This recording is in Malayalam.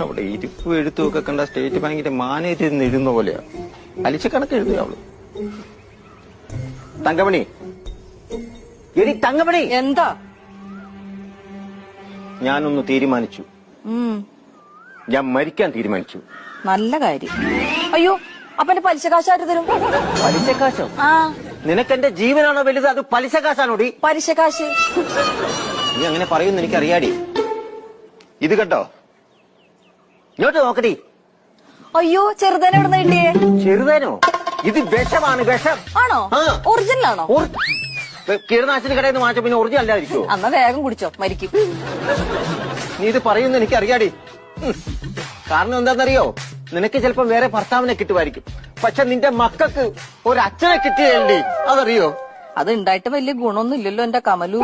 അവിടെ ഇരിപ്പ് എഴുത്തും ഒക്കെ കണ്ട സ്റ്റേറ്റ് ബാങ്കിന്റെ മാനേജർ എഴുതുന്ന പോലെയാ. പലിശ കണക്ക് എഴുതുക അവള്. തങ്കമണി, എടി തങ്കമണി, എന്താ? ഞാനൊന്ന് തീരുമാനിച്ചു. ഞാൻ മരിക്കാൻ തീരുമാനിച്ചു. നല്ല കാര്യം. അയ്യോ, അപ്പൊ എന്റെ പലിശ കാശായിട്ട് തരും? പലിശ കാശോ? ആ. നിനക്ക് എന്റെ ജീവനാണോ വലുത്, അത് പലിശ കാശാണോടി? പലിശ കാശ്. നീ അങ്ങനെ പറയുമെന്ന് എനിക്കറിയാടി. ഇത് കേട്ടോ, ഇങ്ങോട്ട് നോക്കടി. അയ്യോ, ചെറുതേനെ എവിടെ നിന്ന് കിട്ടിയേ? ചെറുതേനോ? ഇത് വിഷമാണ്, വിഷം. ആണോ? ഒറിജിനൽ ആണോ? കീടനാശിനി കടയിൽ നിന്ന് വാങ്ങിച്ച പിന്നെ ഒറിജിനൽ അല്ലായിരിക്കോ? അന്നാ വേഗം കുടിച്ചോ, മരിക്കും. നീ ഇത് പറയുമെന്ന് എനിക്കറിയാടി. കാരണം എന്താണെന്നറിയോ, നിനക്ക് ചിലപ്പോ വേറെ ഭർത്താവിനെ കിട്ടുമായിരിക്കും, പക്ഷെ നിന്റെ മക്കൾക്ക് ഒരച്ഛനെ കിട്ടിയല്ലേ, അതറിയോ? അത് ഉണ്ടായിട്ട് വലിയ ഗുണമൊന്നും ഇല്ലല്ലോ എന്റെ കമലു.